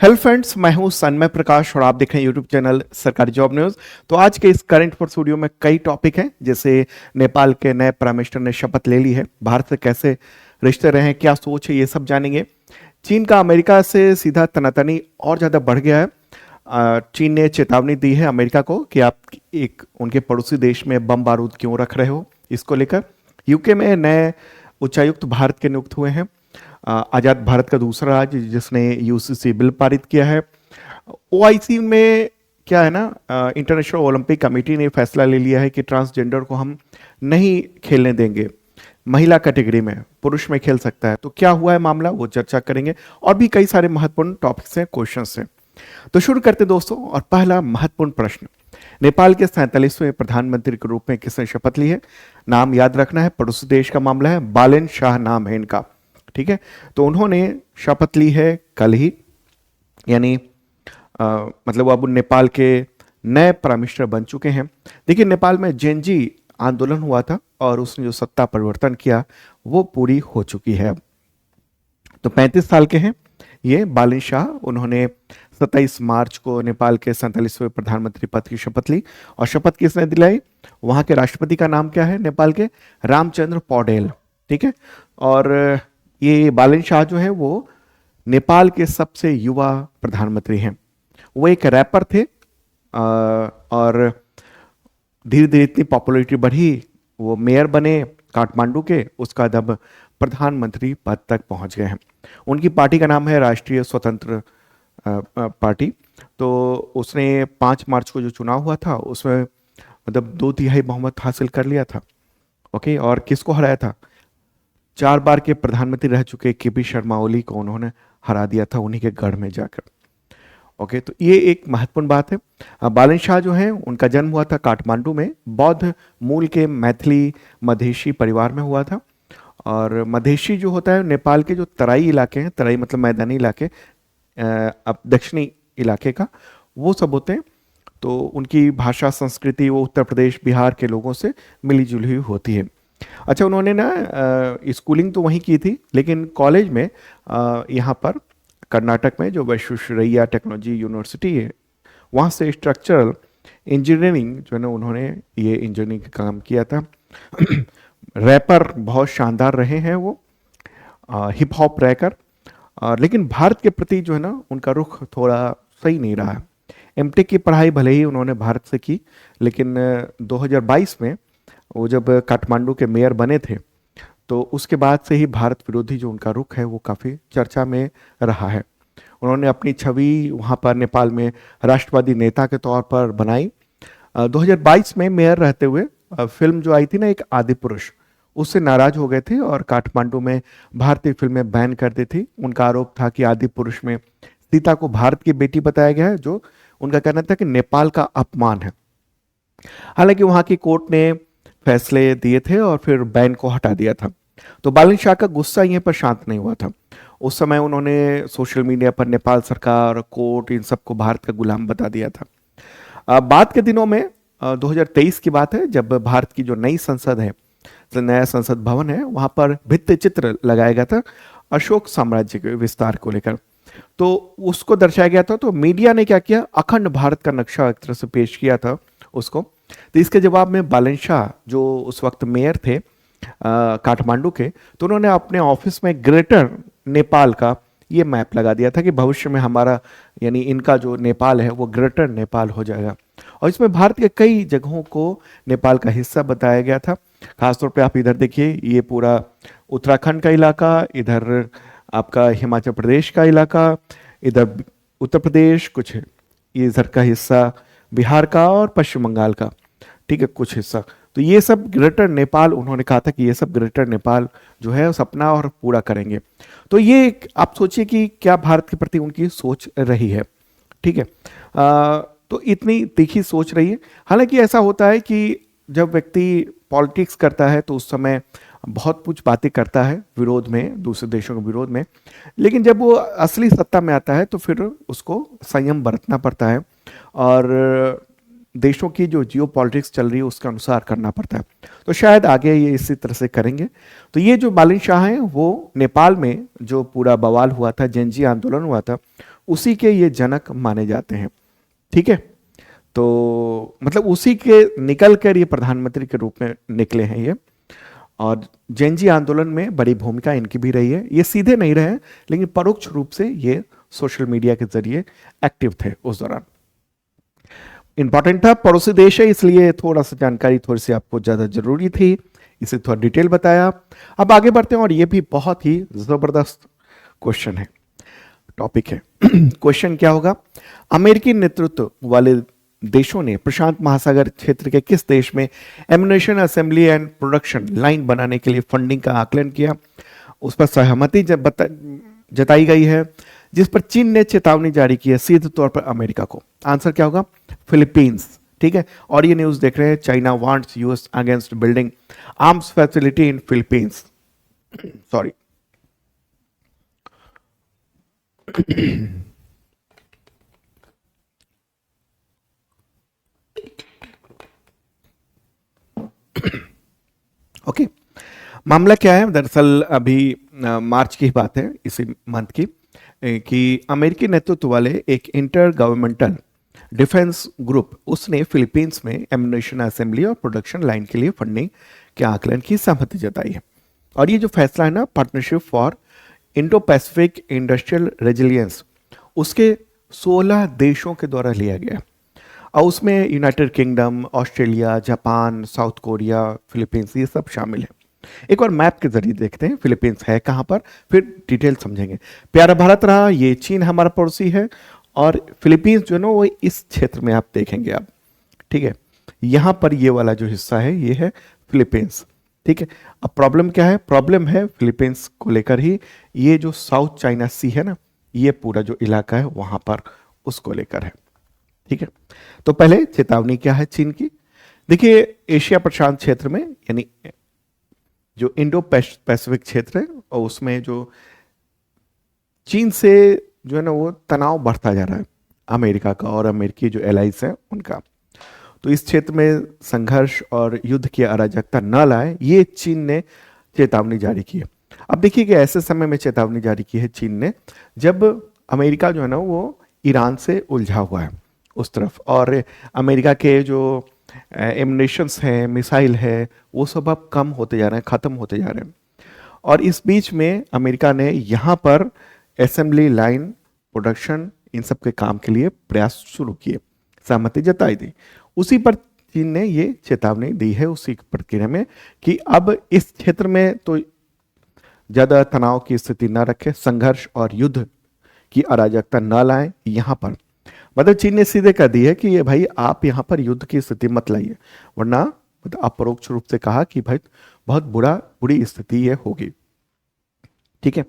Hello friends, मैं हूं सन्मय प्रकाश और आप देख रहे हैं यूट्यूब चैनल सरकारी जॉब न्यूज़। तो आज के इस करंट पर स्टूडियो में कई टॉपिक हैं, जैसे नेपाल के नए प्राइम मिनिस्टर ने शपथ ले ली है, भारत से कैसे रिश्ते रहे हैं, क्या सोच है, ये सब जानेंगे। चीन का अमेरिका से सीधा तनातनी और ज़्यादा बढ़ गया है। चीन ने चेतावनी दी है अमेरिका को कि आप एक उनके पड़ोसी देश में बम बारूद क्यों रख रहे हो। इसको लेकर यूके में नए उच्चायुक्त भारत के नियुक्त हुए हैं। आज़ाद भारत का दूसरा राज्य जिसने यूसीसी बिल पारित किया है। ओआईसी में क्या है ना, इंटरनेशनल ओलंपिक कमेटी ने फैसला ले लिया है कि ट्रांसजेंडर को हम नहीं खेलने देंगे, महिला कैटेगरी में, पुरुष में खेल सकता है। तो क्या हुआ है मामला, वो चर्चा करेंगे। और भी कई सारे महत्वपूर्ण टॉपिक्स हैं, क्वेश्चंस हैं। तो शुरू करते दोस्तों। और पहला महत्वपूर्ण प्रश्न, नेपाल के 47वें प्रधानमंत्री के रूप में किसने शपथ ली है? नाम याद रखना है, पड़ोसी देश का मामला है, बालेन शाह नाम है इनका। ठीक है, तो उन्होंने शपथ ली है कल ही, यानी मतलब अब नेपाल के नए प्राइम मिनिस्टर बन चुके हैं। देखिए, नेपाल में जेनजी आंदोलन हुआ था और उसने जो सत्ता परिवर्तन किया वो पूरी हो चुकी है अब। तो 35 साल के हैं ये बालेन शाह। उन्होंने 27 मार्च को नेपाल के 47वें प्रधानमंत्री पद की शपथ ली। और शपथ किसने दिलाई? वहां के राष्ट्रपति का नाम क्या है नेपाल के? रामचंद्र पौडेल। ठीक है, और ये बालेन शाह जो है वो नेपाल के सबसे युवा प्रधानमंत्री हैं। वो एक रैपर थे और धीरे धीरे इतनी पॉपुलैरिटी बढ़ी, वो मेयर बने काठमांडू के, उसका अब प्रधानमंत्री पद तक पहुंच गए हैं। उनकी पार्टी का नाम है राष्ट्रीय स्वतंत्र पार्टी। तो उसने 5 मार्च को जो चुनाव हुआ था उसमें मतलब 2/3 बहुमत हासिल कर लिया था। ओके, और किसको हराया था? 4 बार के प्रधानमंत्री रह चुके केपी शर्मा ओली को उन्होंने हरा दिया था उन्हीं के गढ़ में जाकर। ओके, तो ये एक महत्वपूर्ण बात है। बालेन शाह जो है उनका जन्म हुआ था काठमांडू में, बौद्ध मूल के मैथिली मधेशी परिवार में हुआ था। और मधेशी जो होता है नेपाल के जो तराई इलाके हैं, तराई मतलब मैदानी इलाके, अब दक्षिणी इलाके का, वो सब होते हैं। तो उनकी भाषा संस्कृति वो उत्तर प्रदेश बिहार के लोगों से मिली जुली हुई होती है। अच्छा, उन्होंने ना स्कूलिंग तो वहीं की थी, लेकिन कॉलेज में यहाँ पर कर्नाटक में जो विश्वेश्वरैया टेक्नोलॉजी यूनिवर्सिटी है, वहाँ से स्ट्रक्चरल इंजीनियरिंग जो है ना, उन्होंने ये इंजीनियरिंग का काम किया था। रैपर बहुत शानदार रहे हैं वो, हिप हॉप रैपर। लेकिन भारत के प्रति जो है ना उनका रुख थोड़ा सही नहीं रहा है। एमटेक की पढ़ाई भले ही उन्होंने भारत से की, लेकिन 2022 में वो जब काठमांडू के मेयर बने थे तो उसके बाद से ही भारत विरोधी जो उनका रुख है वो काफ़ी चर्चा में रहा है। उन्होंने अपनी छवि वहाँ पर नेपाल में राष्ट्रवादी नेता के तौर पर बनाई। 2022 में मेयर रहते हुए फिल्म जो आई थी ना, एक आदि पुरुष, उससे नाराज हो गए थे और काठमांडू में भारतीय फिल्में बैन कर दी थी। उनका आरोप था कि आदि पुरुष में सीता को भारत की बेटी बताया गया है, जो उनका कहना था कि नेपाल का अपमान है। हालांकि वहां की कोर्ट ने फैसले दिए थे और फिर बैन को हटा दिया था। तो बालेन शाह का गुस्सा यहीं पर शांत नहीं हुआ था। उस समय उन्होंने सोशल मीडिया पर नेपाल सरकार, कोर्ट, इन सबको भारत का गुलाम बता दिया था। बाद के दिनों में 2023 की बात है, जब भारत की जो नई संसद है, जो नया संसद भवन है, वहां पर भित्ति चित्र लगाया गया था अशोक साम्राज्य के विस्तार को लेकर। तो उसको दर्शाया गया था। तो मीडिया ने क्या किया, अखंड भारत का नक्शा एक तरह से पेश किया था उसको। तो इसके जवाब में बालेन शाह जो उस वक्त मेयर थे काठमांडू के, तो उन्होंने अपने ऑफिस में ग्रेटर नेपाल का ये मैप लगा दिया था कि भविष्य में हमारा, यानी इनका जो नेपाल है वो ग्रेटर नेपाल हो जाएगा। और इसमें भारत के कई जगहों को नेपाल का हिस्सा बताया गया था। खासतौर पे आप इधर देखिए, ये पूरा उत्तराखंड का इलाका, इधर आपका हिमाचल प्रदेश का इलाका, इधर उत्तर प्रदेश, कुछ ये इधर का हिस्सा बिहार का और पश्चिम बंगाल का, ठीक है, कुछ हिस्सा। तो ये सब ग्रेटर नेपाल, उन्होंने कहा था कि ये सब ग्रेटर नेपाल जो है सपना और पूरा करेंगे। तो ये आप सोचिए कि क्या भारत के प्रति उनकी सोच रही है। ठीक है, तो इतनी तीखी सोच रही है। हालांकि ऐसा होता है कि जब व्यक्ति पॉलिटिक्स करता है तो उस समय बहुत कुछ बातें करता है विरोध में, दूसरे देशों के विरोध में, लेकिन जब वो असली सत्ता में आता है तो फिर उसको संयम बरतना पड़ता है और देशों की जो जियो पॉलिटिक्स चल रही है उसके अनुसार करना पड़ता है। तो शायद आगे ये इसी तरह से करेंगे। तो ये जो बालेन शाह हैं वो नेपाल में जो पूरा बवाल हुआ था, जेनजी आंदोलन हुआ था, उसी के ये जनक माने जाते हैं। ठीक है, तो मतलब उसी के निकल कर ये प्रधानमंत्री के रूप में निकले हैं ये। और जेनजी आंदोलन में बड़ी भूमिका इनकी भी रही है। ये सीधे नहीं रहे, लेकिन परोक्ष रूप से ये सोशल मीडिया के जरिए एक्टिव थे उस दौरान। इंपॉर्टेंट था, पड़ोसी देश है, इसलिए थोड़ा सा जानकारी थोड़ी सी आपको ज्यादा जरूरी थी, इसे थोड़ा डिटेल बताया। अब आगे बढ़ते हैं, और ये भी बहुत ही जबरदस्त क्वेश्चन है, टॉपिक है। क्वेश्चन क्या होगा? अमेरिकी नेतृत्व वाले देशों ने प्रशांत महासागर क्षेत्र के किस देश में ammunition assembly and production line बनाने के लिए फंडिंग का आकलन किया? उस पर सहमति जताई गई है, जिस पर चीन ने चेतावनी जारी की है सीधे तौर पर अमेरिका को। आंसर क्या होगा? फिलीपींस। ठीक है, और ये न्यूज देख रहे हैं, China wants US against building arms facility in Philippines. Sorry. Okay, मामला क्या है? दरअसल अभी मार्च की बात है, इसी मंथ की, कि अमेरिकी नेतृत्व वाले एक इंटर गवर्नमेंटल डिफेंस ग्रुप, उसने फिलीपींस में एम्युनिशन असेंबली और प्रोडक्शन लाइन के लिए फंडिंग के आकलन की सहमति जताई है। और ये जो फैसला है ना, partnership for Indo Pacific industrial resilience, उसके 16 देशों के द्वारा लिया गया। और उसमें United kingdom, Australia, Japan, south Korea, Philippines, ये सब शामिल है। एक बार मैप के जरिए देखते हैं फिलीपींस है कहां पर, फिर डिटेल समझेंगे। प्यारा भारत रहा, ये चीन हमारा पड़ोसी है, और फिलीपींस जो है ना वो इस क्षेत्र में आप देखेंगे आप। ठीक है, यहां पर ये वाला जो हिस्सा है ये है फिलीपींस। ठीक है, अब प्रॉब्लम क्या है? प्रॉब्लम है फिलीपींस को लेकर ही, ये जो साउथ चाइना सी है ना, ये पूरा जो इलाका है वहां पर उसको लेकर है। ठीक है, तो पहले चेतावनी क्या है चीन की? देखिए, एशिया प्रशांत क्षेत्र में, यानी जो इंडो पैसिफिक क्षेत्र है, और उसमें जो चीन से जो है ना वो तनाव बढ़ता जा रहा है, अमेरिका का और अमेरिकी जो एलाइज हैं उनका। तो इस क्षेत्र में संघर्ष और युद्ध की अराजकता न लाए, ये चीन ने चेतावनी जारी की है। अब देखिए कि ऐसे समय में चेतावनी जारी की है चीन ने, जब अमेरिका जो है ना वो ईरान से उलझा हुआ है उस तरफ, और अमेरिका के जो एमुनेशंस हैं, मिसाइल है, वो सब अब कम होते जा रहे हैं, ख़त्म होते जा रहे हैं। और इस बीच में अमेरिका ने यहाँ पर असेंबली लाइन, प्रोडक्शन, इन सब के काम के लिए प्रयास शुरू किए, सहमति जताई दी। उसी पर चीन ने ये चेतावनी दी है उसी प्रक्रिया में कि अब इस क्षेत्र में तो ज़्यादा तनाव की स्थिति न रखें, संघर्ष और युद्ध की अराजकता न लाएं यहाँ पर। मतलब चीन ने सीधे कह दी है कि ये भाई आप यहाँ पर युद्ध की स्थिति मत लाइए, वरना मतलब अपरोक्ष रूप से कहा कि भाई बहुत बुरी स्थिति ये होगी। ठीक है,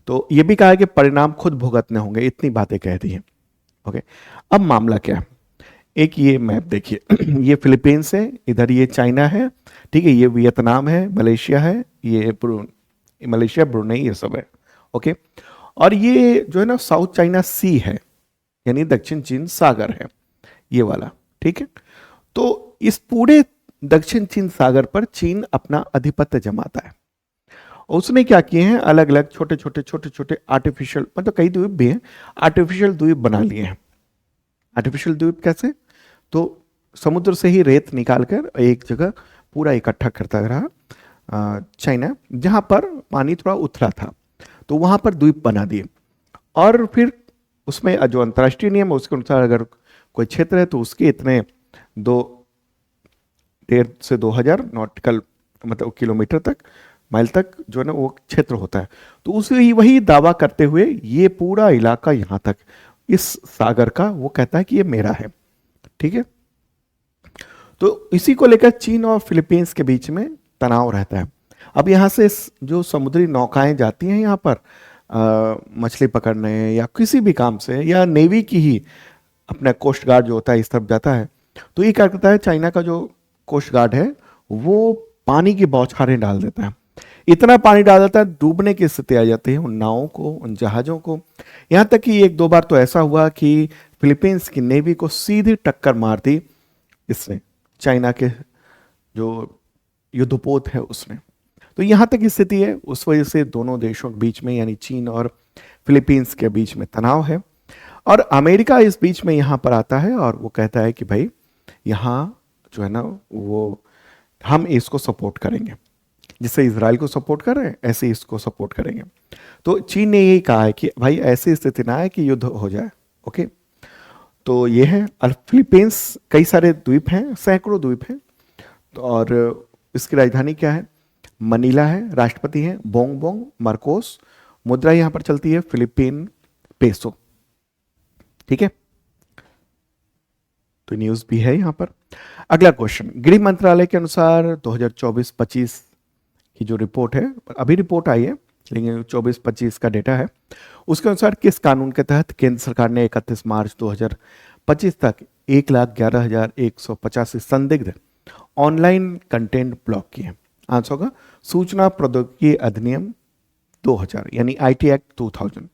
तो ये भी कहा कि परिणाम खुद भुगतने होंगे, इतनी बातें कह दी हैं। ओके, अब मामला क्या है? एक ये मैप देखिए, ये फिलीपींस है, इधर ये चाइना है, ठीक है, ये वियतनाम है, मलेशिया है, ये मलेशिया, ब्रुनेई, ये सब है। ओके, और ये जो है ना साउथ चाइना सी है, यानी दक्षिण चीन सागर है, ये वाला। ठीक है, तो इस पूरे दक्षिण चीन सागर पर चीन अपना आधिपत्य जमाता है। उसने क्या किए हैं, अलग अलग छोटे छोटे आर्टिफिशियल, मतलब कई द्वीप भी हैं, आर्टिफिशियल द्वीप बना लिए हैं। आर्टिफिशियल द्वीप कैसे? तो समुद्र से ही रेत निकालकर एक जगह पूरा इकट्ठा करता रहा चाइना, जहां पर पानी थोड़ा उथला था, तो वहां पर द्वीप बना दिए। और फिर उसमें जो अंतर्राष्ट्रीय नियम है उसके अनुसार अगर कोई क्षेत्र है तो उसके इतने 1,500 से 2,000 नॉटिकल मतलब किलोमीटर तक, माइल तक जो है ना वो क्षेत्र होता है। तो उसे वही दावा करते हुए ये पूरा इलाका यहाँ तक इस सागर का वो कहता है कि ये मेरा है। ठीक है, तो इसी को लेकर चीन और फिलीपींस के बीच में तनाव रहता है। अब यहाँ से जो समुद्री नौकाएं जाती हैं यहाँ पर मछली पकड़ने या किसी भी काम से, या नेवी की ही अपना कोस्ट गार्ड जो होता है इस तरफ जाता है, तो ये क्या करता है, चाइना का जो कोस्ट गार्ड है वो पानी की बौछारें डाल देता है, इतना पानी डाल देता है डूबने की स्थिति आ जाती है उन नावों को, उन जहाज़ों को। यहाँ तक कि एक दो बार तो ऐसा हुआ कि फिलीपींस की नेवी को सीधी टक्कर मार दी इसने, चाइना के जो युद्धपोत है उसने। तो यहाँ तक स्थिति है, उस वजह से दोनों देशों के बीच में, यानी चीन और फिलीपींस के बीच में तनाव है। और अमेरिका इस बीच में यहाँ पर आता है और वो कहता है कि भाई यहाँ जो है ना वो हम इसको सपोर्ट करेंगे, जिससे इजराइल को सपोर्ट कर रहे हैं ऐसे ही इसको सपोर्ट करेंगे। तो चीन ने यही कहा है कि भाई ऐसी स्थिति ना है कि युद्ध हो जाए। ओके, तो ये है। और फिलीपींस कई सारे द्वीप हैं, सैकड़ों द्वीप हैं। तो और इसकी राजधानी क्या है? मनीला है। राष्ट्रपति हैं बोंग बोंग मार्कोस। मुद्रा यहां पर चलती है फिलीपीन पेसो। ठीक है, तो न्यूज भी है यहां पर। अगला क्वेश्चन, गृह मंत्रालय के अनुसार 2024-25 की जो रिपोर्ट है, अभी रिपोर्ट आई है लेकिन 24-25 का डेटा है, उसके अनुसार किस कानून के तहत केंद्र सरकार ने 31 मार्च 2025 तक 1,11,185 संदिग्ध ऑनलाइन कंटेंट ब्लॉक किए? आंसर होगा सूचना प्रौद्योगिकी अधिनियम 2000 यानी आईटी एक्ट 2000।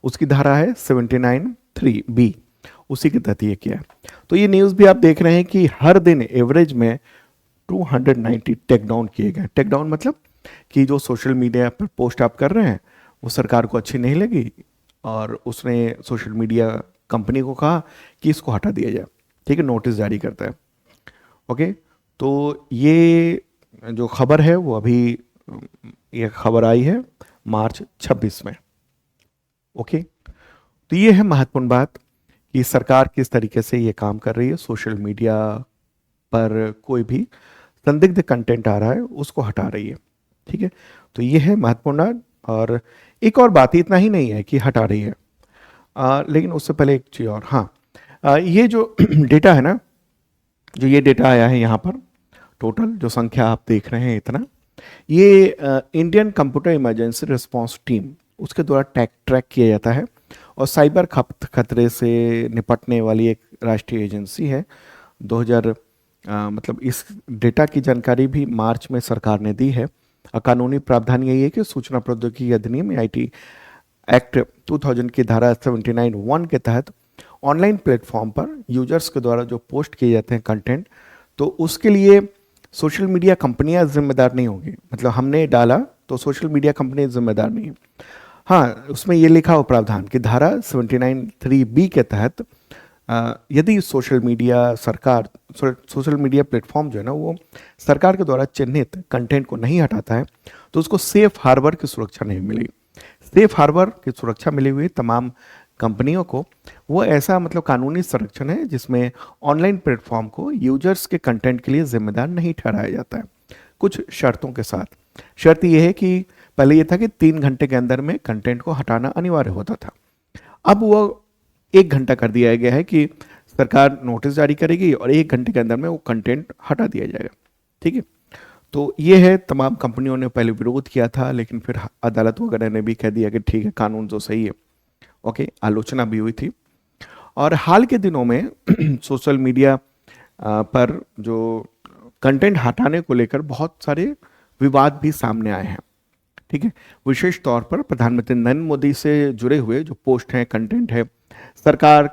उसकी धारा है 79(3)(b, उसी के तहत ये किया है। तो ये न्यूज़ भी आप देख रहे हैं कि हर दिन एवरेज में 290 टेक डाउन किए गए। टेक डाउन मतलब कि जो सोशल मीडिया पर पोस्ट आप कर रहे हैं वो सरकार को अच्छी नहीं लगी और उसने सोशल मीडिया कंपनी को कहा कि इसको हटा दिया जाए। ठीक है, नोटिस जारी करता है। ओके, तो ये जो खबर है वो अभी ये खबर आई है मार्च 26 में। ओके, तो ये है महत्वपूर्ण बात कि सरकार किस तरीके से ये काम कर रही है। सोशल मीडिया पर कोई भी संदिग्ध कंटेंट आ रहा है उसको हटा रही है। ठीक है, तो ये है महत्वपूर्ण बात। और एक और बात, इतना ही नहीं है कि हटा रही है, लेकिन उससे पहले एक चीज़ और। हाँ, ये जो डेटा है ना, जो ये डेटा आया है यहाँ पर, टोटल जो संख्या आप देख रहे हैं इतना, ये Indian computer emergency response team उसके द्वारा ट्रैक किया जाता है और साइबर खतरे से निपटने वाली एक राष्ट्रीय एजेंसी है। 2000 मतलब इस डेटा की जानकारी भी मार्च में सरकार ने दी है। कानूनी प्रावधान यही है कि सूचना प्रौद्योगिकी अधिनियम आईटी एक्ट 2000 की धारा 79(1) के तहत ऑनलाइन प्लेटफॉर्म पर यूजर्स के द्वारा जो पोस्ट किए जाते हैं कंटेंट, तो उसके लिए सोशल मीडिया कंपनियां जिम्मेदार नहीं होंगी। मतलब हमने डाला तो सोशल मीडिया कंपनी जिम्मेदार नहीं है। हाँ, उसमें ये लिखा हो प्रावधान कि धारा 79(3)(b के तहत यदि सोशल मीडिया प्लेटफॉर्म जो है ना वो सरकार के द्वारा चिन्हित कंटेंट को नहीं हटाता है तो उसको सेफ हार्बर की सुरक्षा नहीं मिलेगी। सेफ हार्बर की सुरक्षा मिली हुई तमाम कंपनियों को वो ऐसा मतलब कानूनी संरक्षण है जिसमें ऑनलाइन प्लेटफॉर्म को यूजर्स के कंटेंट के लिए जिम्मेदार नहीं ठहराया जाता है, कुछ शर्तों के साथ। शर्त यह है कि पहले यह था कि 3 घंटे के अंदर में कंटेंट को हटाना अनिवार्य होता था, अब वो 1 घंटा कर दिया गया है कि सरकार नोटिस जारी करेगी और 1 घंटे के अंदर में वो कंटेंट हटा दिया जाएगा। ठीक है, तो ये है। तमाम कंपनियों ने पहले विरोध किया था लेकिन फिर अदालत वगैरह ने भी कह दिया कि ठीक है, कानून तो सही है। ओके, आलोचना भी हुई थी। और हाल के दिनों में सोशल मीडिया पर जो कंटेंट हटाने को लेकर बहुत सारे विवाद भी सामने आए हैं। ठीक है, विशेष तौर पर प्रधानमंत्री नरेंद्र मोदी से जुड़े हुए जो पोस्ट हैं, कंटेंट है, सरकार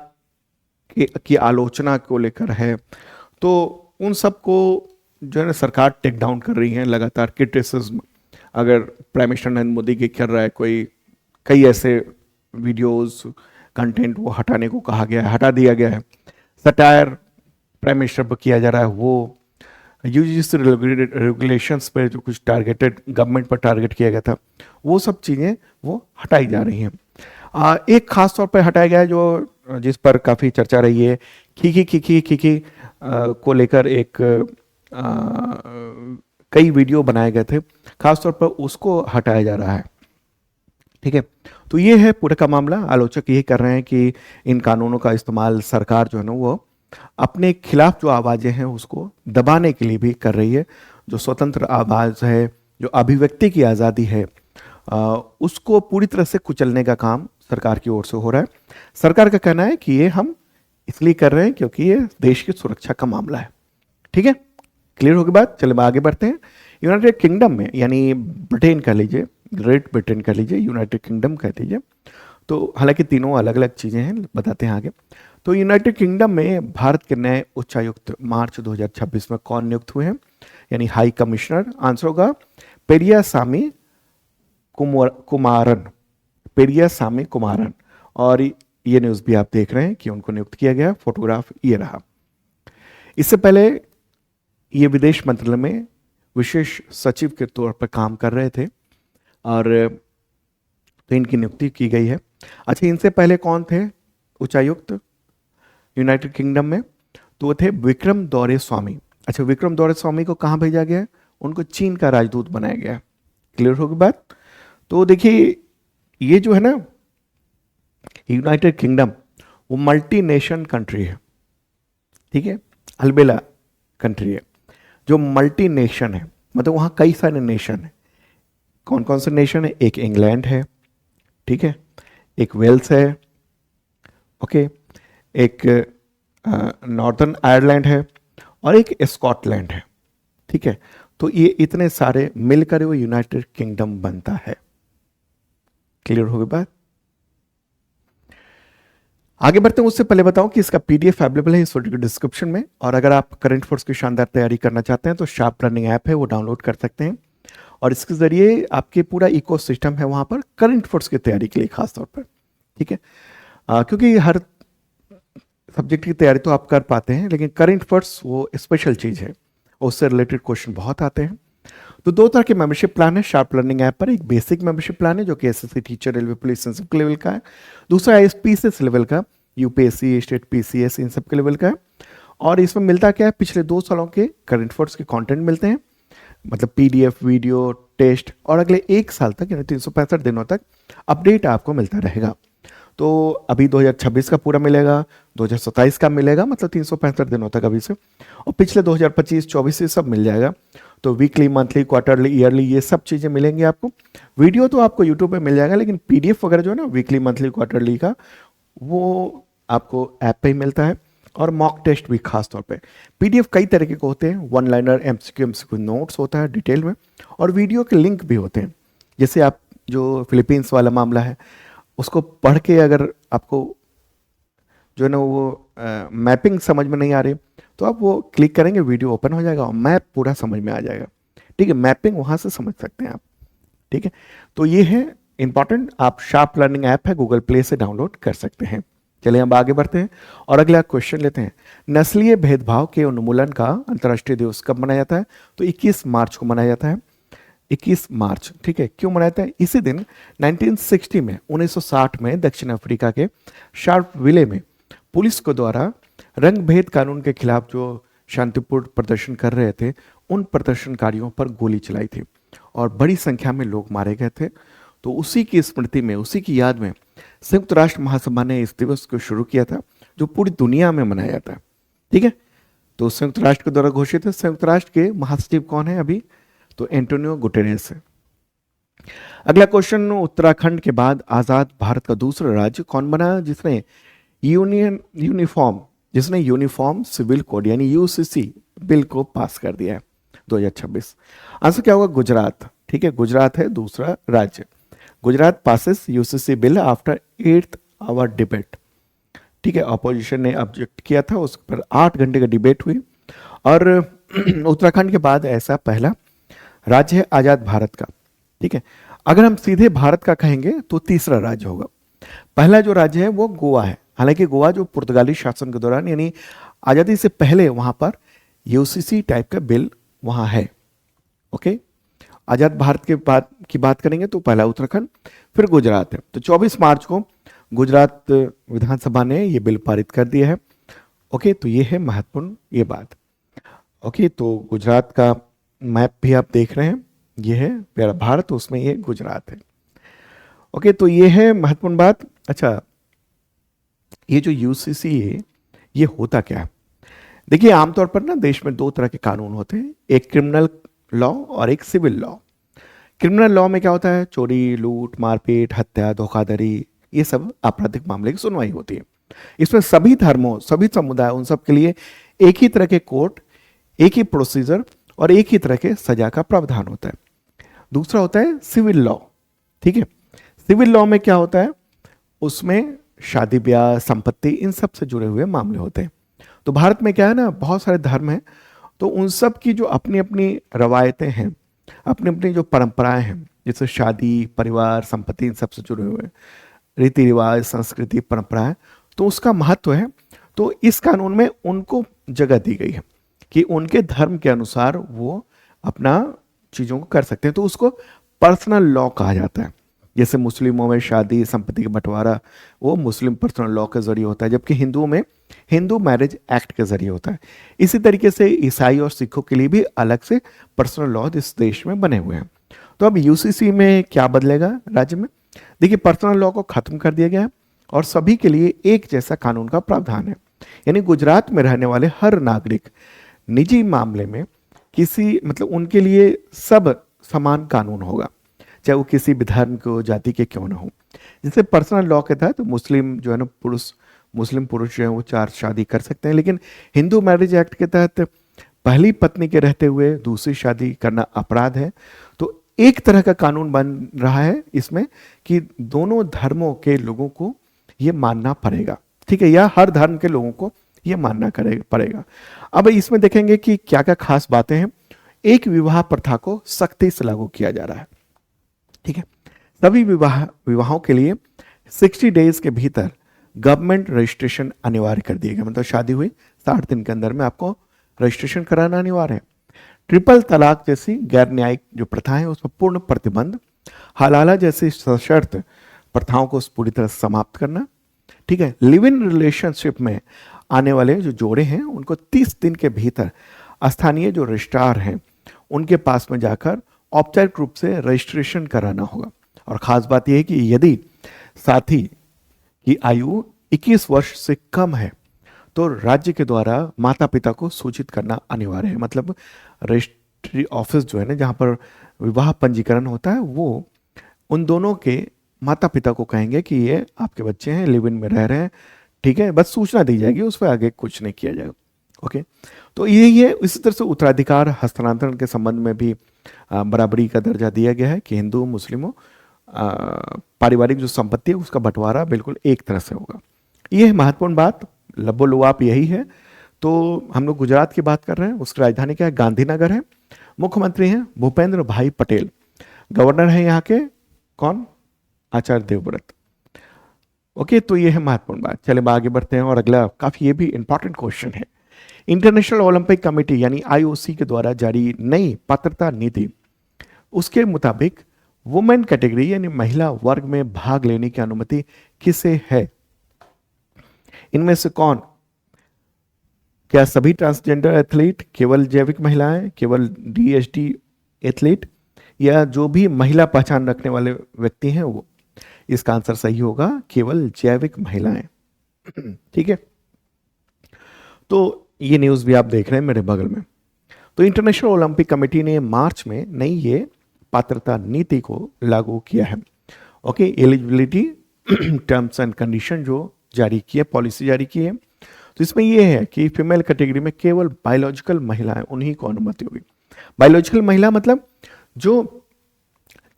की आलोचना को लेकर है, तो उन सब को जो है ना सरकार टेक डाउन कर रही है लगातार। क्रिटिसिज्म अगर प्राइम मिनिस्टर नरेंद्र मोदी की कर रहा है कोई, कई ऐसे वीडियोस कंटेंट वो हटाने को कहा गया है, हटा दिया गया है। सटायर प्राइम मिनिस्टर पर किया जा रहा है, वो यूजीसी रेगुलेशंस पे जो कुछ टारगेटेड गवर्नमेंट पर टारगेट किया गया था, वो सब चीज़ें वो हटाई जा रही हैं। एक खास तौर पर हटाया गया है जो जिस पर काफ़ी चर्चा रही है, खीखी को लेकर एक कई वीडियो बनाए गए थे, खासतौर पर उसको हटाया जा रहा है। ठीक है, तो ये है पूरे का मामला। आलोचक यही कर रहे हैं कि इन कानूनों का इस्तेमाल सरकार जो है ना वो अपने खिलाफ जो आवाज़ें हैं उसको दबाने के लिए भी कर रही है। जो स्वतंत्र आवाज़ है, जो अभिव्यक्ति की आज़ादी है, उसको पूरी तरह से कुचलने का काम सरकार की ओर से हो रहा है। सरकार का कहना है कि ये हम इसलिए कर रहे हैं क्योंकि ये देश की सुरक्षा का मामला है। ठीक है, क्लियर होगी बात। चलिए आगे बढ़ते हैं। यूनाइटेड किंगडम में, यानी ब्रिटेन कह लीजिए, ग्रेट ब्रिटेन कह लीजिए, यूनाइटेड किंगडम कह लीजिए, तो हालांकि तीनों अलग अलग चीज़ें हैं, बताते हैं आगे। तो यूनाइटेड किंगडम में भारत के नए उच्चायुक्त मार्च 2026 में कौन नियुक्त हुए हैं, यानी हाई कमिश्नर? आंसर होगा पेरियासामी कुमारन। पेरियासामी कुमारन। और ये न्यूज़ भी आप देख रहे हैं कि उनको नियुक्त किया गया, फोटोग्राफ ये रहा। इससे पहले ये विदेश मंत्रालय में विशेष सचिव के तौर पर काम कर रहे थे और तो इनकी नियुक्ति की गई है। अच्छा, इनसे पहले कौन थे उच्चायुक्त यूनाइटेड किंगडम में? तो वो थे विक्रम दौरे स्वामी। अच्छा, विक्रम दौरे स्वामी को कहाँ भेजा गया है? उनको चीन का राजदूत बनाया गया। क्लियर होगी बात? तो देखिए, ये जो है ना यूनाइटेड किंगडम, वो मल्टी नेशन कंट्री है, ठीक है, अलबेला कंट्री है जो मल्टी नेशन है, मतलब वहाँ कई सारे नेशन है। कौन कौन से नेशन है? एक इंग्लैंड है, ठीक है, एक वेल्स है, ओके, एक नॉर्दर्न आयरलैंड है और एक स्कॉटलैंड है, ठीक है। तो ये इतने सारे मिलकर वो यूनाइटेड किंगडम बनता है। क्लियर हो गई बात? आगे बढ़ते हैं, उससे पहले बताऊं कि इसका पीडीएफ अवेलेबल है इस वीडियो के डिस्क्रिप्शन में, और अगर आप करंट अफेयर्स की शानदार तैयारी करना चाहते हैं तो शार्प लर्निंग ऐप है, वो डाउनलोड कर सकते हैं और इसके जरिए आपके पूरा इकोसिस्टम है वहां पर करंट अफेयर्स की तैयारी के लिए खास तौर पर, ठीक है। क्योंकि हर सब्जेक्ट की तैयारी तो आप कर पाते हैं, लेकिन करंट अफेयर्स वो स्पेशल चीज है, उससे रिलेटेड क्वेश्चन बहुत आते हैं। तो दो तरह के मेंबरशिप प्लान है शार्प लर्निंग ऐप पर। एक बेसिक मेंबरशिप प्लान है जो कि एसएससी टीचर, रेलवे पुलिस, इन सब के लेवल का है। दूसरा एसपीसीएस लेवल का, यूपीएससी, स्टेट पीसीएस, इन सब के लेवल का है। और इसमें मिलता क्या है? पिछले 2 सालों के करंट अफेयर्स के कंटेंट मिलते हैं, मतलब पीडीएफ, वीडियो, टेस्ट, और अगले 1 साल तक यानी 365 दिनों तक अपडेट आपको मिलता रहेगा। तो अभी 2026 का पूरा मिलेगा, 2027 का मिलेगा, मतलब 365 दिनों तक अभी से, और पिछले 2025, 24 से सब मिल जाएगा। तो वीकली, मंथली, क्वार्टरली, ईयरली, ये सब चीज़ें मिलेंगी आपको। वीडियो तो आपको यूट्यूब पे मिल जाएगा, लेकिन पीडीएफ वगैरह जो है ना वीकली, मंथली, क्वार्टरली का, वो आपको ऐप पे ही मिलता है। और मॉक टेस्ट भी खास तौर पे। पीडीएफ कई तरीके के होते हैं, वन लाइनर, एमसीक्यू नोट्स होता है डिटेल में, और वीडियो के लिंक भी होते हैं। जैसे आप जो फिलीपींस वाला मामला है उसको पढ़ के अगर आपको जो है ना वो मैपिंग समझ में नहीं आ रही, तो आप वो क्लिक करेंगे, वीडियो ओपन हो जाएगा और मैप पूरा समझ में आ जाएगा, ठीक है। मैपिंग वहां से समझ सकते हैं आप, ठीक है। तो ये है इंपॉर्टेंट, आप शार्प लर्निंग ऐप है, गूगल प्ले से डाउनलोड कर सकते हैं। चलिए हम आगे बढ़ते हैं और अगला क्वेश्चन लेते हैं। नस्लीय भेदभाव के उन्मूलन का अंतर्राष्ट्रीय दिवस कब मनाया जाता है? तो 21 मार्च को मनाया जाता है। 21 मार्च, ठीक है। क्यों मनाया जाता है? इसी दिन 1960 में 1960 में दक्षिण अफ्रीका के शार्पविले में पुलिस के द्वारा रंग भेद कानून के खिलाफ जो शांतिपूर्ण प्रदर्शन कर रहे थे उन प्रदर्शनकारियों पर गोली चलाई थी और बड़ी संख्या में लोग मारे गए थे। तो उसी की स्मृति में, उसी की याद में संयुक्त राष्ट्र महासभा ने इस दिवस को शुरू किया था, जो पूरी दुनिया में मनाया जाता है, ठीक है। तो संयुक्त राष्ट्र के द्वारा घोषित है। संयुक्त राष्ट्र के महासचिव कौन है अभी? तो एंटोनियो गुटेरेस है। अगला क्वेश्चन, उत्तराखंड के बाद आजाद भारत का दूसरा राज्य कौन बना जिसने यूनिफॉर्म सिविल कोड यानी यूसीसी बिल को पास कर दिया है 2026? आंसर क्या होगा? गुजरात, ठीक है, गुजरात है दूसरा राज्य। Gujarat passes UCC bill after 8th hour debate, ठीक है। अपोजिशन ने ऑब्जेक्ट किया था, उस पर 8 घंटे का डिबेट हुई और उत्तराखंड के बाद ऐसा पहला राज्य है आजाद भारत का, ठीक है। अगर हम सीधे भारत का कहेंगे तो तीसरा राज्य होगा। पहला जो राज्य है वो गोवा है, हालांकि गोवा जो पुर्तगाली शासन के दौरान यानी आजादी से पहले वहां पर यूसीसी टाइप का बिल वहां है, ओके। आजाद भारत के बाद की बात करेंगे तो पहला उत्तराखंड, फिर गुजरात है। तो 24 मार्च को गुजरात विधानसभा ने ये बिल पारित कर दिया है, ओके। तो ये है महत्वपूर्ण ये बात, ओके। तो गुजरात का मैप भी आप देख रहे हैं, ये है प्यारा भारत, उसमें ये गुजरात है, ओके। तो ये है महत्वपूर्ण बात। अच्छा, ये जो यूसीसी है ये होता क्या है? देखिए, आमतौर पर ना देश में 2 तरह के कानून होते हैं, एक क्रिमिनल लॉ और एक सिविल लॉ। क्रिमिनल लॉ में क्या होता है? चोरी, लूट, मारपीट, हत्या, धोखाधड़ी, ये सब आपराधिक मामले की सुनवाई होती है। इसमें सभी धर्मों, सभी समुदाय, उन सब के लिए एक ही तरह के कोर्ट, एक ही प्रोसीजर और एक ही तरह के सजा का प्रावधान होता है। दूसरा होता है सिविल लॉ, ठीक है। सिविल लॉ में क्या होता है? उसमें शादी ब्याह, संपत्ति, इन सब से जुड़े हुए मामले होते हैं। तो भारत में क्या है ना, बहुत सारे धर्म हैं, तो उन सब की जो अपनी अपनी रवायतें हैं, अपनी अपनी जो परंपराएं हैं, जैसे शादी, परिवार, संपत्ति, इन सब से जुड़े हुए रीति रिवाज, संस्कृति, परंपरा है, तो उसका महत्व है। तो इस कानून में उनको जगह दी गई है कि उनके धर्म के अनुसार वो अपना चीज़ों को कर सकते हैं, तो उसको पर्सनल लॉ कहा जाता है। जैसे मुस्लिमों में शादी, संपत्ति का बंटवारा, वो मुस्लिम पर्सनल लॉ के जरिए होता है, जबकि हिंदुओं में हिंदू मैरिज एक्ट के जरिए होता है। इसी तरीके से ईसाई और सिखों के लिए भी अलग से पर्सनल लॉ इस देश में बने हुए हैं। तो अब यूसीसी में क्या बदलेगा राज्य में? देखिए, पर्सनल लॉ को खत्म कर दिया गया है और सभी के लिए एक जैसा कानून का प्रावधान है। यानी गुजरात में रहने वाले हर नागरिक निजी मामले में किसी मतलब उनके लिए सब समान कानून होगा, चाहे वो किसी भी धर्म को, जाति के क्यों ना हो। जैसे पर्सनल लॉ के तहत मुस्लिम जो है ना मुस्लिम पुरुष जो है वो 4 शादी कर सकते हैं, लेकिन हिंदू मैरिज एक्ट के तहत पहली पत्नी के रहते हुए दूसरी शादी करना अपराध है। तो एक तरह का कानून बन रहा है इसमें कि दोनों धर्मों के लोगों को ये मानना पड़ेगा, ठीक है, या हर धर्म के लोगों को ये मानना पड़ेगा। अब इसमें देखेंगे कि क्या क्या खास बातें हैं। एक विवाह प्रथा को सख्ती से लागू किया जा रहा है, ठीक है। सभी विवाहों के लिए 60 डेज के भीतर गवर्नमेंट रजिस्ट्रेशन अनिवार्य कर दिया गया, मतलब शादी हुई 60 दिन के अंदर में आपको रजिस्ट्रेशन कराना अनिवार्य है। ट्रिपल तलाक जैसी गैर न्यायिक जो प्रथाएं हैं उसमें पूर्ण प्रतिबंध। हलाला जैसी सशर्त प्रथाओं को पूरी तरह समाप्त करना, ठीक है। लिव इन रिलेशनशिप में आने वाले जो जोड़े हैं उनको 30 दिन के भीतर स्थानीय जो रजिस्ट्रार हैं उनके पास में जाकर औपचारिक रूप से रजिस्ट्रेशन कराना होगा। और ख़ास बात यह है कि यदि साथी की आयु 21 वर्ष से कम है तो राज्य के द्वारा माता पिता को सूचित करना अनिवार्य है। मतलब रजिस्ट्री ऑफिस जो है ना, जहाँ पर विवाह पंजीकरण होता है, वो उन दोनों के माता पिता को कहेंगे कि ये आपके बच्चे हैं, लिव इन में रह रहे हैं, ठीक है, बस सूचना दी जाएगी, उस पर आगे कुछ नहीं किया जाएगा। ओके, तो यही है। इसी तरह से उत्तराधिकार हस्तांतरण के संबंध में भी बराबरी का दर्जा दिया गया है कि हिंदू मुस्लिमों पारिवारिक जो संपत्ति है उसका बंटवारा बिल्कुल एक तरह से होगा। ये है महत्वपूर्ण बात, लबोलुआब यही है। तो हम लोग गुजरात की बात कर रहे हैं, उसकी राजधानी क्या है? गांधीनगर है। मुख्यमंत्री हैं भूपेंद्र भाई पटेल। गवर्नर है यहाँ के कौन? आचार्य देवव्रत। ओके, तो ये है महत्वपूर्ण बात। चले आगे बढ़ते हैं और अगला काफी ये भी इंपॉर्टेंट क्वेश्चन है। इंटरनेशनल ओलंपिक कमेटी यानी आईओसी के द्वारा जारी नई पात्रता नीति, उसके मुताबिक वुमेन कैटेगरी यानी महिला वर्ग में भाग लेने की अनुमति किसे है? इनमें से कौन? क्या सभी ट्रांसजेंडर एथलीट, केवल जैविक महिलाएं, केवल डीएसडी एथलीट, या जो भी महिला पहचान रखने वाले व्यक्ति हैं वो? इसका आंसर सही होगा केवल जैविक महिलाएं। ठीक है, तो ये न्यूज़ भी आप देख रहे हैं मेरे बगल में। तो इंटरनेशनल ओलंपिक कमेटी ने मार्च में नई ये पात्रता नीति को लागू किया है। Okay, eligibility terms and condition जो जारी की है, पॉलिसी जारी की है। तो इसमें यह है कि फीमेल कैटेगरी में केवल बायोलॉजिकल महिलाएं, उन्हीं को अनुमति होगी। बायोलॉजिकल महिला मतलब जो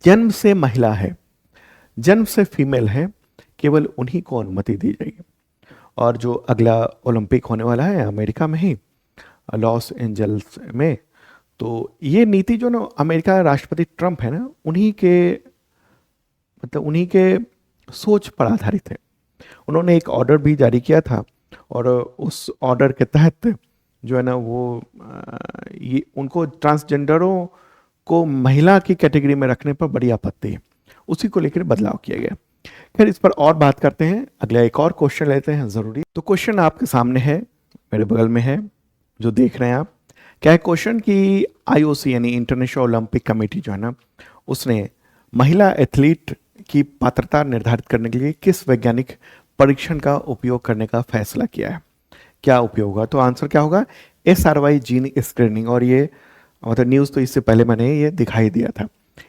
जन्म से महिला है, जन्म से फीमेल है, केवल उन्हीं को अनुमति दी जाएगी। और जो अगला ओलंपिक होने वाला है अमेरिका में ही, लॉस एंजल्स में, तो ये नीति जो ना अमेरिका राष्ट्रपति ट्रंप है ना, उन्हीं के सोच पर आधारित है। उन्होंने एक ऑर्डर भी जारी किया था और उस ऑर्डर के तहत जो है ना वो ये उनको ट्रांसजेंडरों को महिला की कैटेगरी में रखने पर बड़ी आपत्ति है, उसी को लेकर बदलाव किया गया। खैर, इस पर और बात करते हैं। अगला एक और क्वेश्चन लेते हैं जरूरी। तो क्वेश्चन आपके सामने है, मेरे बगल में है, जो देख रहे हैं आप। क्या है क्वेश्चन कि आईओसी यानी इंटरनेशनल ओलंपिक कमेटी जो है ना, उसने महिला एथलीट की पात्रता निर्धारित करने के लिए किस वैज्ञानिक परीक्षण का उपयोग करने का फैसला किया है? क्या उपयोग होगा? तो आंसर क्या होगा? SRY gene screening. और ये मतलब न्यूज़ तो इससे पहले मैंने ये दिखाई दिया था।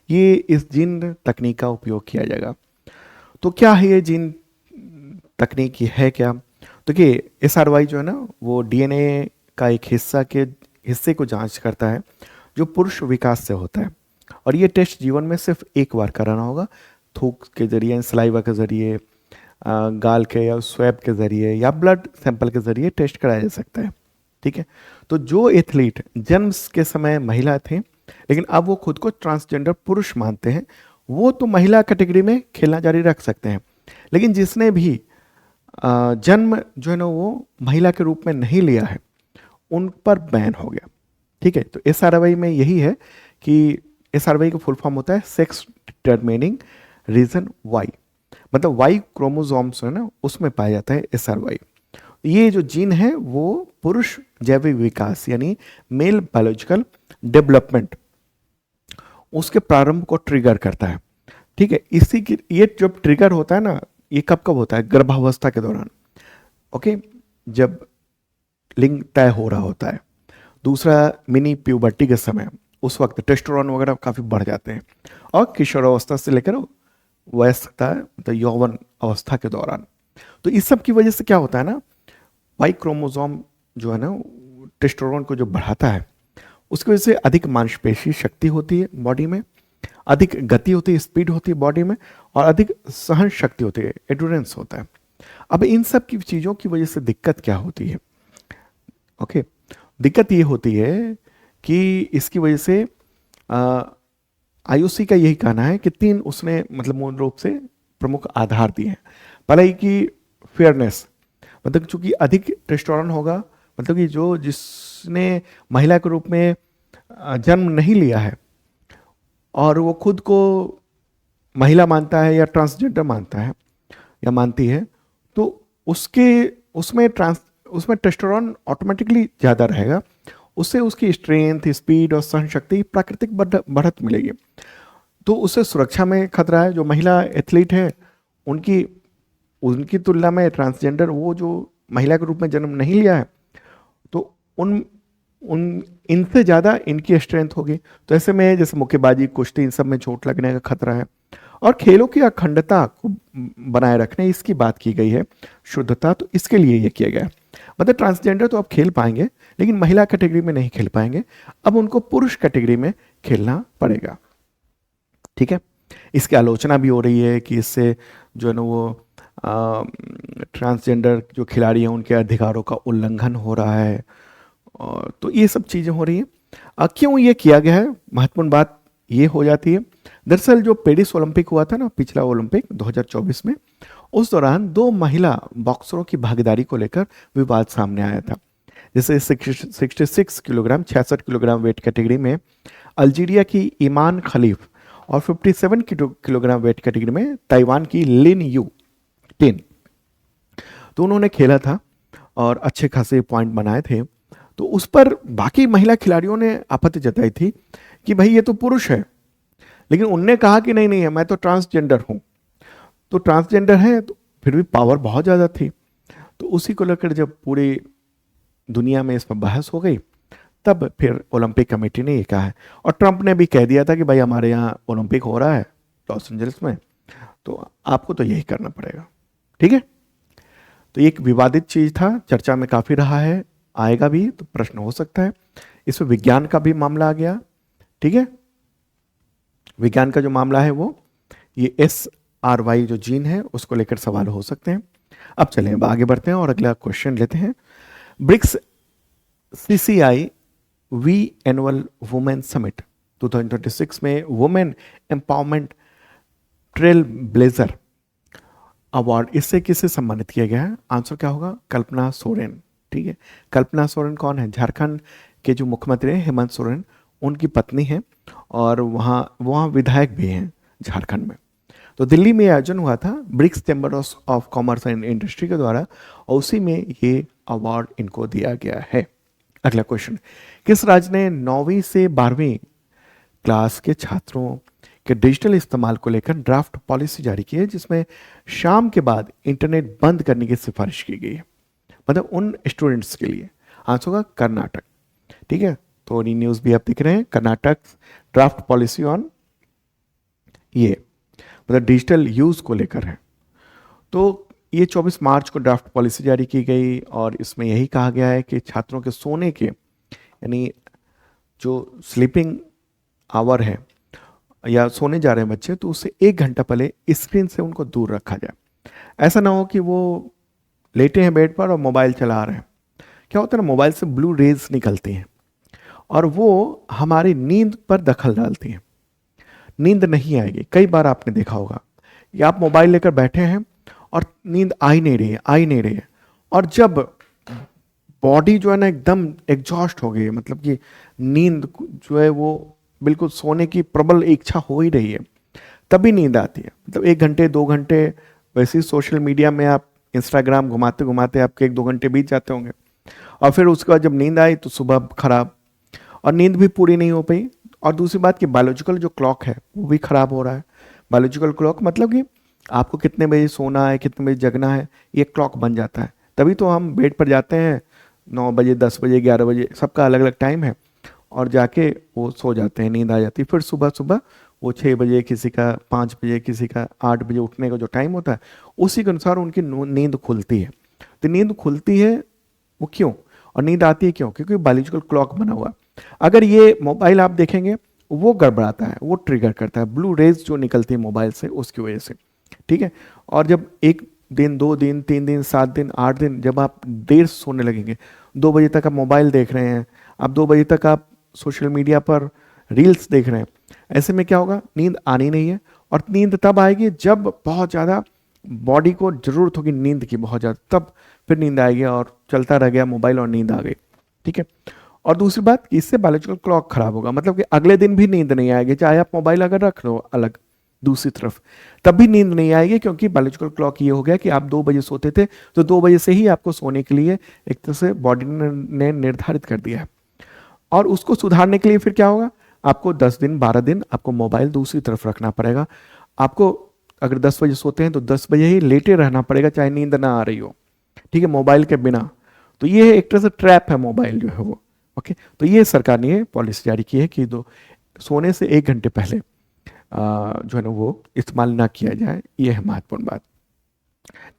ये इस जीन तकनीक का उपयोग किया जाएगा। तो क्या है ये जीन तकनीक है क्या? तो कि SRY जो है ना वो DNA का एक हिस्से को जांच करता है जो पुरुष विकास से होता है। और ये टेस्ट जीवन में सिर्फ एक बार कराना होगा, थूक के जरिए, सलाइवा के जरिए, गाल के या स्वैब के जरिए या ब्लड सैंपल के जरिए टेस्ट कराया जा सकता है। ठीक है, तो जो एथलीट जन्म के समय महिला थे लेकिन अब वो खुद को ट्रांसजेंडर पुरुष मानते हैं, वो तो महिला कैटेगरी में खेलना जारी रख सकते हैं। लेकिन जिसने भी जन्म जो है ना वो महिला के रूप में नहीं लिया है, उन पर बैन हो गया। ठीक है, तो एसआरवाई में यही है कि एसआरवाई का फुल फॉर्म होता है सेक्स डिटरमिनिंग रीजन वाई, मतलब वाई क्रोमोसोम्स है ना उसमें पाया जाता है एसआरवाई। ये जो जीन है वो पुरुष जैविक विकास यानी मेल बायोलॉजिकल डेवलपमेंट उसके प्रारंभ को ट्रिगर करता है। ठीक है, इसी की ये जब ट्रिगर होता है ना, ये कब कब होता है? गर्भावस्था के दौरान। ओके, जब लिंग तय हो रहा होता है। दूसरा, मिनी प्यूबर्टी के समय, उस वक्त टेस्टोस्टेरोन वगैरह काफ़ी बढ़ जाते हैं। और किशोरावस्था से लेकर वयस्कता मतलब यौवन अवस्था के दौरान। तो इस सब की वजह से क्या होता है ना, वाई क्रोमोसोम जो है ना टेस्टोस्टेरोन को जो बढ़ाता है, उसकी वजह से अधिक मांसपेशी शक्ति होती है बॉडी में, अधिक गति होती है, स्पीड होती है बॉडी में, और अधिक सहन शक्ति होती है, एंड्योरेंस होता है। अब इन सब की चीज़ों की वजह से दिक्कत क्या होती है? ओके, दिक्कत ये होती है कि इसकी वजह से आईओसी का यही कहना है कि 3 उसने मतलब मूल रूप से प्रमुख आधार दिए हैं। पहला ही कि फेयरनेस, मतलब चूंकि अधिक टेस्टोस्टेरोन होगा, मतलब कि जो जिसने महिला के रूप में जन्म नहीं लिया है और वो खुद को महिला मानता है या ट्रांसजेंडर मानता है या मानती है, तो उसमें टेस्टोस्टेरोन ऑटोमेटिकली ज़्यादा रहेगा। उससे उसकी स्ट्रेंथ, स्पीड और सहन शक्ति प्राकृतिक बढ़त मिलेगी। तो उससे सुरक्षा में खतरा है। जो महिला एथलीट है उनकी उनकी तुलना में ट्रांसजेंडर, वो जो महिला के रूप में जन्म नहीं लिया है, तो उन उन इनसे ज़्यादा इनकी स्ट्रेंथ होगी। तो ऐसे में जैसे मुक्केबाजी, कुश्ती, इन सब में चोट लगने का खतरा है। और खेलों की अखंडता को बनाए रखने इसकी बात की गई है, शुद्धता, तो इसके लिए ये किया गया है। मतलब ट्रांसजेंडर तो अब खेल पाएंगे, लेकिन महिला कैटेगरी में नहीं खेल पाएंगे, अब उनको पुरुष कैटेगरी में खेलना पड़ेगा। ठीक है, इसकी आलोचना भी हो रही है कि इससे जो है ना वो ट्रांसजेंडर जो खिलाड़ी हैं उनके अधिकारों का उल्लंघन हो रहा है। और तो ये सब चीज़ें हो रही हैं। क्यों ये किया गया है, महत्वपूर्ण बात ये हो जाती है। दरअसल जो पेरिस ओलंपिक हुआ था ना, पिछला ओलंपिक 2024 में, उस दौरान 2 महिला बॉक्सरों की भागीदारी को लेकर विवाद सामने आया था। जैसे 66 किलोग्राम 66 किलोग्राम वेट कैटेगरी में अल्जीरिया की ईमान खलीफ और 57 किलोग्राम वेट कैटेगरी में ताइवान की लिन यू टिन, तो उन्होंने खेला था और अच्छे खासे पॉइंट बनाए थे। तो उस पर बाकी महिला खिलाड़ियों ने आपत्ति जताई थी कि भाई ये तो पुरुष है, लेकिन उनने कहा कि नहीं नहीं, मैं तो ट्रांसजेंडर हूं। तो ट्रांसजेंडर है तो फिर भी पावर बहुत ज़्यादा थी। तो उसी को लेकर जब पूरी दुनिया में इस पर बहस हो गई, तब फिर ओलंपिक कमेटी ने ये कहा है। और ट्रंप ने भी कह दिया था कि भाई हमारे यहाँ ओलंपिक हो रहा है लॉस एंजल्स में, तो आपको तो यही करना पड़ेगा। ठीक है, तो एक विवादित चीज़ था, चर्चा में काफ़ी रहा है, आएगा भी, तो प्रश्न हो सकता है। इसमें विज्ञान का भी मामला आ गया। ठीक है, विज्ञान का जो मामला है वो ये SRY जो जीन है उसको लेकर सवाल हो सकते हैं। अब चलें, अब आगे बढ़ते हैं और अगला क्वेश्चन लेते हैं। ब्रिक्स CCI वी एनुअल वुमेन समिट 2026 में women empowerment trailblazer award, इससे किसे सम्मानित किया गया है? आंसर क्या होगा? कल्पना सोरेन। ठीक है, कल्पना सोरेन कौन है? झारखंड के जो मुख्यमंत्री हैं हेमंत सोरेन, उनकी पत्नी हैं और वहाँ विधायक भी हैं झारखंड में। तो दिल्ली में आयोजन हुआ था BRICS chamber of commerce and industry के द्वारा, और उसी में ये अवार्ड इनको दिया गया है। अगला क्वेश्चन, किस राज्य ने 9वीं से 12वीं क्लास के छात्रों के डिजिटल इस्तेमाल को लेकर ड्राफ्ट पॉलिसी जारी की है, जिसमें शाम के बाद इंटरनेट बंद करने की सिफारिश की गई है, मतलब उन स्टूडेंट्स के लिए? आंसर होगा कर्नाटक। ठीक है, तो न्यूज़ भी आप दिख रहे हैं, कर्नाटक ड्राफ्ट पॉलिसी ऑन ये मतलब डिजिटल यूज़ को लेकर है। तो ये 24 मार्च को ड्राफ्ट पॉलिसी जारी की गई और इसमें यही कहा गया है कि छात्रों के सोने के यानी जो स्लीपिंग आवर है या सोने जा रहे हैं बच्चे, तो उससे 1 घंटा पहले स्क्रीन से उनको दूर रखा जाए। ऐसा ना हो कि वो लेटे हैं बेड पर और मोबाइल चला रहे हैं। क्या होता है ना, मोबाइल से ब्लू रेज निकलती हैं और वो हमारी नींद पर दखल डालती हैं, नींद नहीं आएगी। कई बार आपने देखा होगा कि आप मोबाइल लेकर बैठे हैं और नींद आ ही नहीं रही है, आ ही नहीं रही है। और जब बॉडी जो है ना एकदम एग्जॉस्ट हो गई है, मतलब कि नींद जो है वो बिल्कुल सोने की प्रबल इच्छा हो ही रही है, तभी नींद आती है। मतलब 1 घंटे 2 घंटे वैसे ही सोशल मीडिया में आप इंस्टाग्राम घुमाते घुमाते आपके 1-2 घंटे बीत जाते होंगे, और फिर उसके बाद जब नींद आई तो सुबह खराब, और नींद भी पूरी नहीं हो पाई। और दूसरी बात कि बायोलॉजिकल जो क्लॉक है वो भी खराब हो रहा है। बायोलॉजिकल क्लॉक मतलब कि आपको कितने बजे सोना है, कितने बजे जगना है, ये क्लॉक बन जाता है। तभी तो हम बेड पर जाते हैं 9 बजे, 10 बजे, 11 बजे, सबका अलग अलग टाइम है, और जाके वो सो जाते हैं, नींद आ जाती है। फिर सुबह सुबह वो 6 बजे, किसी का 5 बजे, किसी का 8 बजे उठने का जो टाइम होता है, उसी के अनुसार उनकी नींद खुलती है। तो नींद खुलती है वो क्यों, और नींद आती है क्यों? क्योंकि बायोलॉजिकल क्लॉक बना हुआ। अगर ये मोबाइल आप देखेंगे वो गड़बड़ाता है, वो ट्रिगर करता है, ब्लू रेज जो निकलती है मोबाइल से उसकी वजह से, ठीक है। और जब 1 दिन, 2 दिन, 3 दिन, 7 दिन, 8 दिन जब आप देर से सोने लगेंगे, 2 बजे तक आप मोबाइल देख रहे हैं, अब 2 बजे तक आप सोशल मीडिया पर रील्स देख रहे हैं, ऐसे में क्या होगा? नींद आनी नहीं है। और नींद तब आएगी जब बहुत ज़्यादा बॉडी को जरूरत होगी नींद की, बहुत ज़्यादा, तब फिर नींद आएगी, और चलता रह गया मोबाइल और नींद आ गई, ठीक है। और दूसरी बात कि इससे बायोलॉजिकल क्लॉक खराब होगा, मतलब कि अगले दिन भी नींद नहीं आएगी, चाहे आप मोबाइल अगर रख लो अलग दूसरी तरफ, तब भी नींद नहीं आएगी, क्योंकि बायोलॉजिकल क्लॉक ये हो गया कि आप 2 बजे सोते थे, तो 2 बजे से ही आपको सोने के लिए एक तरह से बॉडी ने निर्धारित कर दिया है। और उसको सुधारने के लिए फिर क्या होगा? आपको 10 दिन 12 दिन आपको मोबाइल दूसरी तरफ रखना पड़ेगा। आपको अगर 10 बजे सोते हैं तो 10 बजे ही लेटे रहना पड़ेगा, चाहे नींद ना आ रही हो, ठीक है, मोबाइल के बिना। तो ये एक तरह से ट्रैप है मोबाइल जो है वो। ओके, तो ये सरकार ने पॉलिसी जारी की है कि सोने से 1 घंटे पहले जो है ना वो इस्तेमाल ना किया जाए। ये है महत्वपूर्ण बात,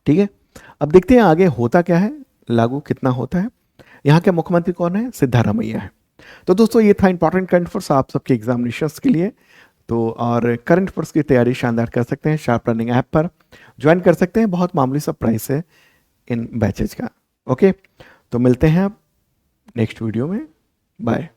ठीक है। अब देखते हैं आगे होता क्या है, लागू कितना होता है। यहाँ के मुख्यमंत्री कौन है? सिद्धारमैया है। तो दोस्तों ये था इंपॉर्टेंट करंट अफेयर्स आप सबके एग्जामिनेशंस के लिए। तो और करंट अफेयर्स की तैयारी शानदार कर सकते हैं शार्प लर्निंग ऐप पर, ज्वाइन कर सकते हैं, बहुत मामूली सा प्राइस है इन बैचेज का। ओके, तो मिलते हैं आप नेक्स्ट वीडियो में, बाय।